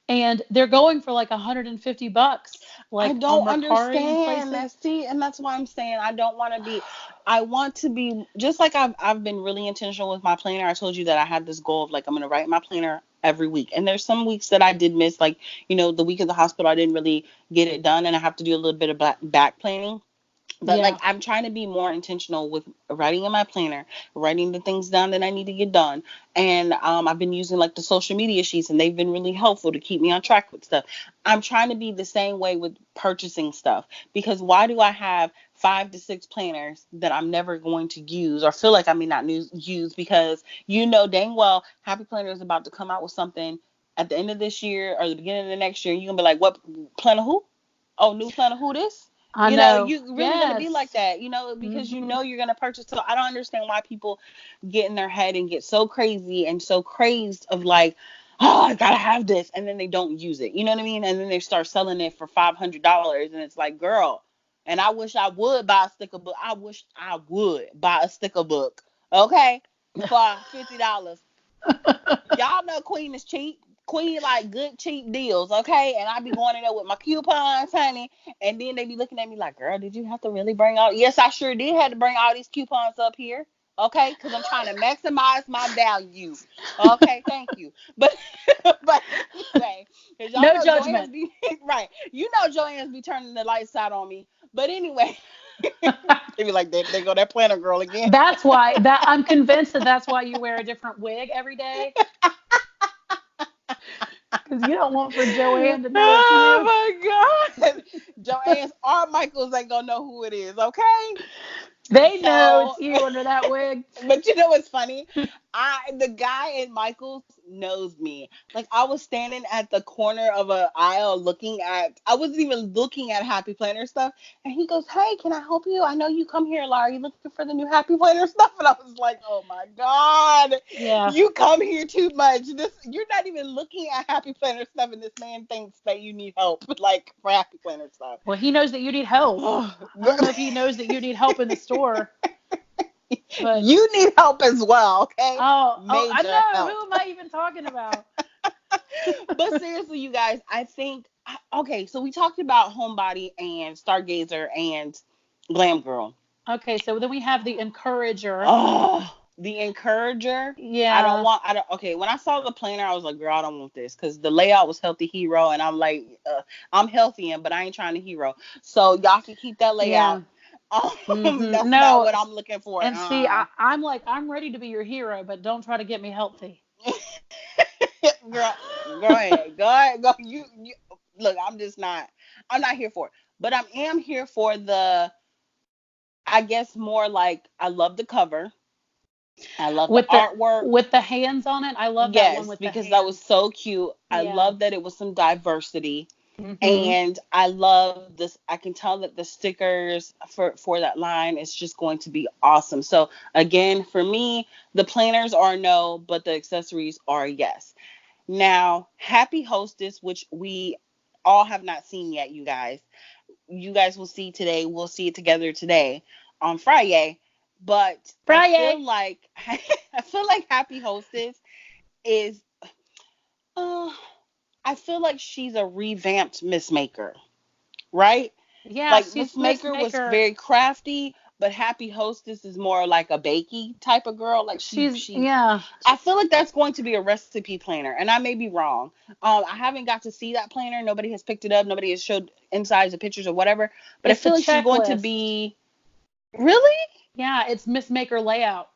and they're going for like $150, I like on don't Mercari and understand places. that. See, and that's why I'm saying I don't want to be. I want to be just like I've been really intentional with my planner. I told you that I had this goal of like I'm gonna write my planner every week. And there's some weeks that I did miss, like the week of the hospital, I didn't really get it done, and I have to do a little bit of back planning. But like Yeah. I'm trying to be more intentional with writing in my planner, writing the things down that I need to get done. And I've been using like the social media sheets, and they've been really helpful to keep me on track with stuff. I'm trying to be the same way with purchasing stuff, because why do I have 5 to 6 planners that I'm never going to use or feel like I may not use, because dang well Happy Planner is about to come out with something at the end of this year or the beginning of the next year, and you're gonna be like, what planner who? Oh, new planner who this? I know. You really gonna be like Yes. that, because Mhm. you're gonna purchase. So I don't understand why people get in their head and get so crazy and so crazed of like, oh, I gotta have this, and then they don't use it. You know what I mean? And then they start selling it for $500, and it's like, girl. And I wish I would buy a sticker book. I wish I would buy a sticker book, okay, for $50. Y'all know Queen is cheap. Queen like good cheap deals, okay? And I be going in there with my coupons, honey. And then they be looking at me like, girl, did you have to really bring all? Yes, I sure did have to bring all these coupons up here, okay? Because I'm trying to maximize my value. Okay, thank you. But but anyway, because y'all No know Joanne's judgment. be right. Joanne's be turning the lights out on me. But anyway, they be like, there go that planner girl again. That's why that I'm convinced that that's why you wear a different wig every day, because you don't want for Joanne to know it's you. Oh my God. Joanne's or Michaels ain't gonna know who it is, okay? They know So, it's you under that wig. but you know what's funny? The guy in Michaels knows me. Like I was standing at the corner of a aisle I wasn't even looking at Happy Planner stuff, and he goes, "Hey, can I help you? I know you come here, Laura. You looking for the new Happy Planner stuff?" And I was like, "Oh my God, Yeah. you come here too much. You're not even looking at Happy Planner stuff, and this man thinks that you need help, like for Happy Planner stuff." Well, he knows that you need help. I don't know if he knows that you need help in the store, but You need help as well, okay? oh, I Major know. help. Who am I even talking about? But seriously, you guys, I think okay, so we talked about Homebody and Stargazer and Glam Girl. Okay, so then we have the encourager. Oh, the Encourager. Yeah. I don't okay, when I saw the planner, I was like, girl, I don't want this, cuz the layout was healthy hero, and I'm like I'm healthy, but I ain't trying to hero. So y'all can keep that Yeah. layout. That's not No, what I'm looking for. and see, I'm like, I'm ready to be your hero, but don't try to get me healthy. Girl, go ahead. Go ahead. Go. You look, I'm not here for it. But I am here for I guess more like I love the cover. I love the With the artwork. hands on it, I love that one Yes, with the because that was hands. so cute. I Yeah. love that it was some diversity. Mhm. And I love this. I can tell that the stickers for that line is just going to be awesome. So again, for me, the planners are no, but the accessories are yes. Now, Happy Hostess, which we all have not seen yet, you guys. You guys will see today. We'll see it together today on Friday. But I feel Friday. like I feel like Happy Hostess is uh, I feel like she's a revamped Miss Maker, right? Yeah, Like she's Miss Miss Maker was Maker. very crafty, but Happy Hostess is more like a bakey type of girl. Like She's she yeah. I feel like that's going to be a recipe planner, and I may be wrong. I haven't got to see that planner. Nobody has picked it up. Nobody has showed insides or pictures or whatever. But I It's a feel like she's going to checklist. be really. Yeah, it's Miss Maker layout.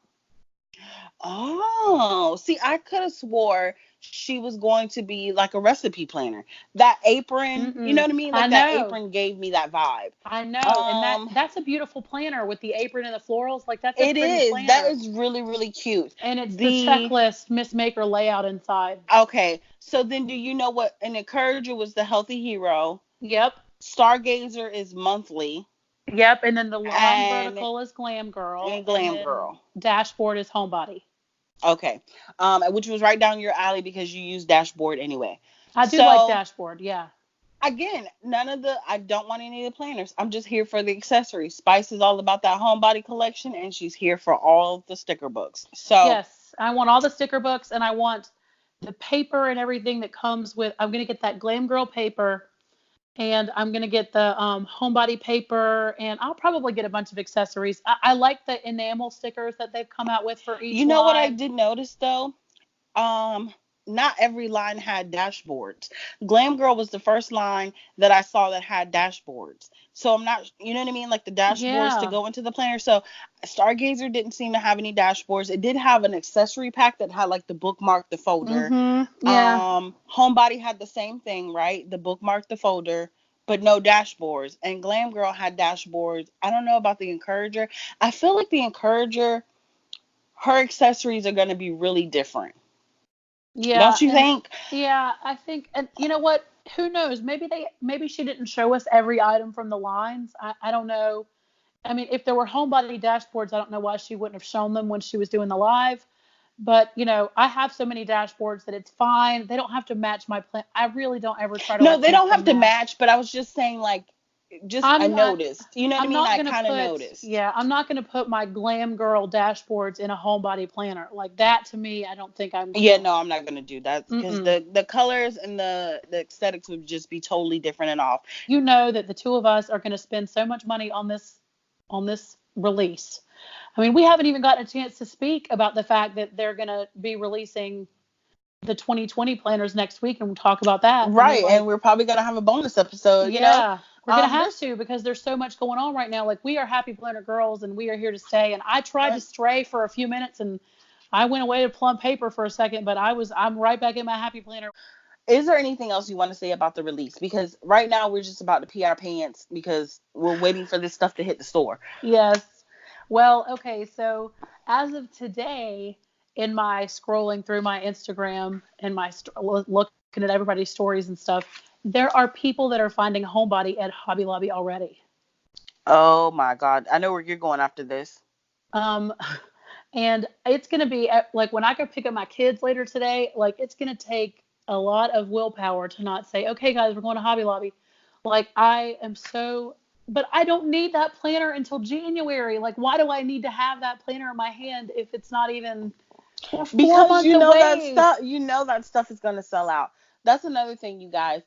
Oh, see, I could have swore she was going to be like a recipe planner. That apron, you know Mm-mm. what I mean? I Like that know. apron gave me that vibe. I know. And Um, that's a beautiful planner with the apron and the florals. Like that's a it pretty is. That planner. is really, really cute. And it's the The checklist Miss Maker layout inside. Okay, so then do you know what an encourager was? The healthy hero. Yep. Stargazer is monthly, Yep. And then the line and vertical is Glam Girl, and Glam then Girl. dashboard is Homebody. Okay, which was right down your alley because you use dashboard anyway. I do like So dashboard. Yeah. Again, I don't want any of the planners. I'm just here for the accessories. Spice is all about that homebody collection, and she's here for all the sticker books. So, Yes, I want all the sticker books, and I want the paper and everything that comes with. I'm gonna get that Glam Girl paper, and I'm gonna get the homebody paper, and I'll probably get a bunch of accessories. I like the enamel stickers that they've come out with for each you know what I line. did notice though? Um, Not every line had dashboards. Glam Girl was the first line that I saw that had dashboards. So I'm not, you know what I mean? Like the dashboards to Yeah. go into the planner. So Stargazer didn't seem to have any dashboards. It did have an accessory pack that had like the bookmark, the folder. Yeah. Homebody had the same thing, right? The bookmark, the folder, but no dashboards. And Glam Girl had dashboards. I don't know about the Encourager. I feel like the Encourager, her accessories are going to be really different. Yeah, Don't you and think? yeah, I think, and you know what? Who knows? Maybe she didn't show us every item from the lines. I don't know. I mean, if there were homebody dashboards, I don't know why she wouldn't have shown them when she was doing the live. But I have so many dashboards that it's fine. They don't have to match my plan. I really don't ever try to No, like they make don't have them to match. match, but I was just saying, like, just I I'm not. noticed. You know what I I'm mean? not I gonna kind of put. noticed. Yeah, I'm not gonna put my glam girl dashboards in a homebody planner like that. To me, I don't think I'm Yeah, doing. no, I'm not gonna do that because Mm-mm. the colors and the aesthetics would just be totally different and off. You know that the two of us are gonna spend so much money on this release. I mean, we haven't even gotten a chance to speak about the fact that they're gonna be releasing the 2020 planners next week, and we'll talk about that. I mean, Right, and like, we're probably gonna have a bonus episode. yeah, we're gonna have There's to because there's so much going on right now. Like, we are happy planner girls, and we are here to stay. And I tried to stray for a few minutes, and I went away to plum paper for a second, but I'm right back in my happy planner. Is there anything else you want to say about the release? Because right now we're just about to pee our pants because we're waiting for this stuff to hit the store. Yes. Well, okay. So as of today, in my scrolling through my Instagram and looking at everybody's stories and stuff, there are people that are finding homebody at Hobby Lobby already. Oh my God, I know where you're going after this. Um, and it's going to be like when I go pick up my kids later today, like it's going to take a lot of willpower to not say, okay, guys, we're going to Hobby Lobby. Like I am so, but I don't need that planner until January. Like, why do I need to have that planner in my hand if it's not even, we're four Because months away? you know that stuff is going to sell out. That's another thing, you guys.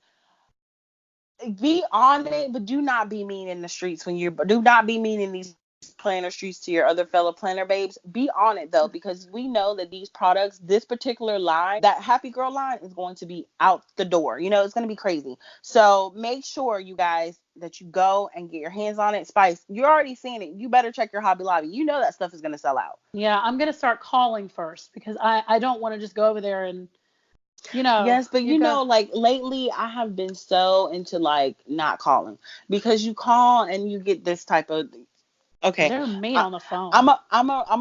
Be on it, but do not be mean in the streets when you're do not be mean in these planner streets to your other fellow planner babes. Be on it though, because we know that these products, this particular line, that Happy Girl line, is going to be out the door. You know, it's going to be crazy. So make sure, you guys, that you go and get your hands on it. Spice, you're already seeing it. You better check your Hobby Lobby. You know that stuff is going to sell out. Yeah, I'm going to start calling first because I don't want to just go over there and, Yes, but you go, like lately I have been so into like not calling, because you call and you get this type of, okay, they're mean I, on the phone. I'm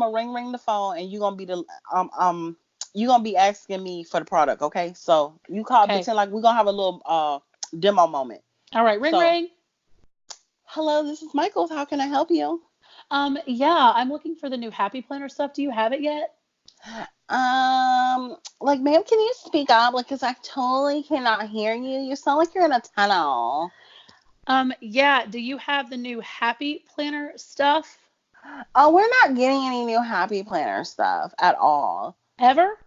a ring the phone, and you gonna be the you gonna be asking me for the product, okay? So you call, Okay. pretend like we're gonna have a little demo moment. All right, ring So, ring. hello, this is Michaels. How can I help you? Yeah, I'm looking for the new Happy Planner stuff. Do you have it yet? Like, ma'am, can you speak up? Like, cause I totally cannot hear you. You sound like you're in a tunnel. Yeah, do you have the new Happy Planner stuff? Oh, we're not getting any new Happy Planner stuff at all. Ever?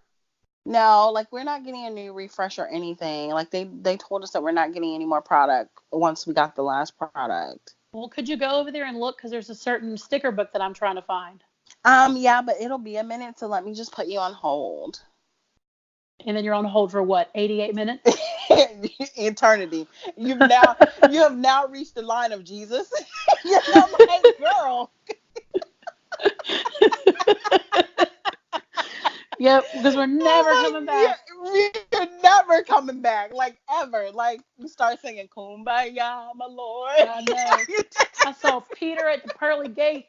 No, like we're not getting a new refresh or anything. Like they told us that we're not getting any more product once we got the last product. Well, could you go over there and look? Because there's a certain sticker book that I'm trying to find. Yeah, but it'll be a minute, so let me just put you on hold. And then you're on hold for what, 88 minutes? Eternity. You have now reached the line of Jesus. You're like, girl. Yep, because we're never I'm coming like, back. you're never coming back, like ever. Like you start singing "Kumbaya, my Lord." I know. I saw Peter at the pearly gates.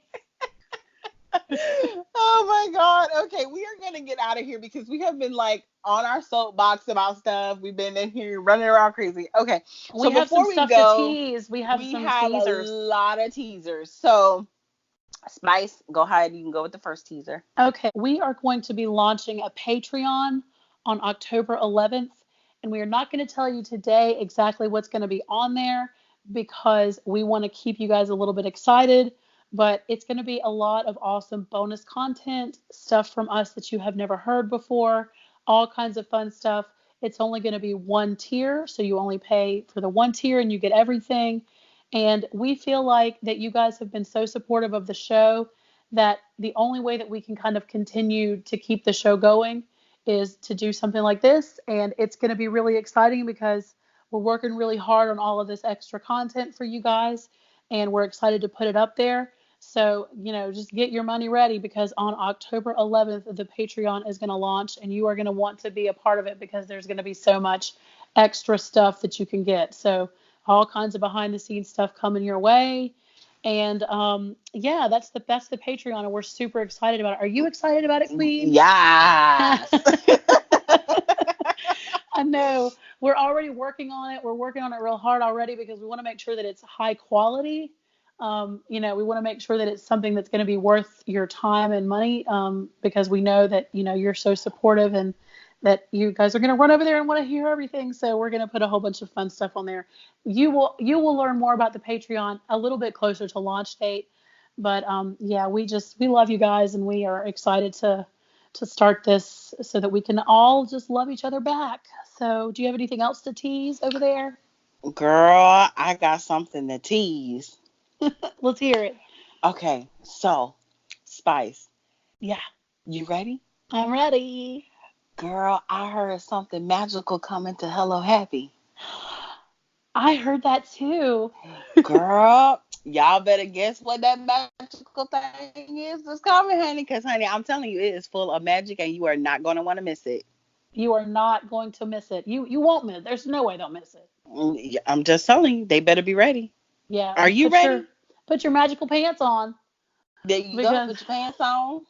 Oh my God. Okay, we are gonna get out of here because we have been like on our soapbox about stuff. We've been in here running around crazy. Okay, so We have some before we stuff to go, tease. We have we some have a teasers. lot of teasers. So Spice, go ahead. You can go with the first teaser. Okay, we are going to be launching a Patreon on October 11th. And we are not going to tell you today exactly what's going to be on there because we want to keep you guys a little bit excited. But it's going to be a lot of awesome bonus content, stuff from us that you have never heard before, all kinds of fun stuff. It's only going to be one tier, so you only pay for the one tier and you get everything. And we feel like that you guys have been so supportive of the show that the only way that we can kind of continue to keep the show going is to do something like this. And it's going to be really exciting because we're working really hard on all of this extra content for you guys, and we're excited to put it up there. So, just get your money ready because on October 11th, the Patreon is going to launch and you are going to want to be a part of it because there's going to be so much extra stuff that you can get. So, all kinds of behind the scenes stuff coming your way. And yeah, that's the Patreon, and we're super excited about it. Are you excited about it, Queen? Yes. I know. We're already working on it. We're working on it real hard already because we want to make sure that it's high quality. We want to make sure that it's something that's going to be worth your time and money because we know that, you're so supportive and that you guys are going to run over there and want to hear everything. So we're going to put a whole bunch of fun stuff on there. You will learn more about the Patreon a little bit closer to launch date. But yeah, we love you guys and we are excited to start this so that we can all just love each other back. So do you have anything else to tease over there? Girl, I got something to tease. Let's hear it. Okay, so Spice, Yeah, you ready? I'm ready. Girl, I heard something magical coming to Hello Happy. I heard that too. Girl, y'all better guess what that magical thing is that's coming, honey. Because, honey, I'm telling you, it is full of magic and you are not going to want to miss it. You are not going to miss it. You won't miss it. There's no way they'll miss it. Yeah, I'm just telling you, they better be ready. Yeah, Are you ready? put your magical pants on There you go. because Put your pants on.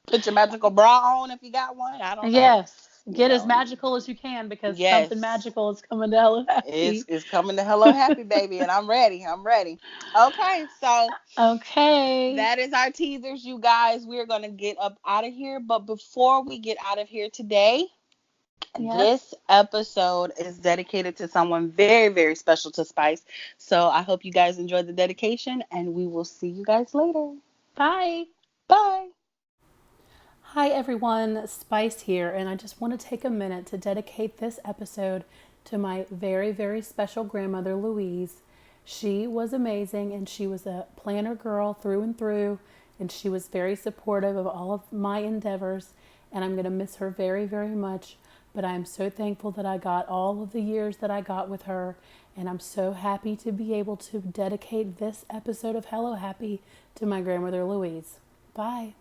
Put your magical bra on if you got one. I don't know. yes, get as magical as you can because something Yes. magical is coming to Hello It's Happy. it's coming to Hello Happy, baby, and I'm ready. I'm ready. Okay, so Okay. that is our teasers, you guys. We're gonna get up out of here, but before we get out of here today, this Yes. episode is dedicated to someone very, very special to Spice. So I hope you guys enjoyed the dedication, and we will see you guys later. Bye. Bye. Hi everyone, Spice here, and I just want to take a minute to dedicate this episode to my very, very special grandmother, Louise. She was amazing, and she was a planner girl through and through, and she was very supportive of all of my endeavors, and I'm going to miss her very, very much, but I'm so thankful that I got all of the years that I got with her, and I'm so happy to be able to dedicate this episode of Hello Happy to my grandmother, Louise. Bye.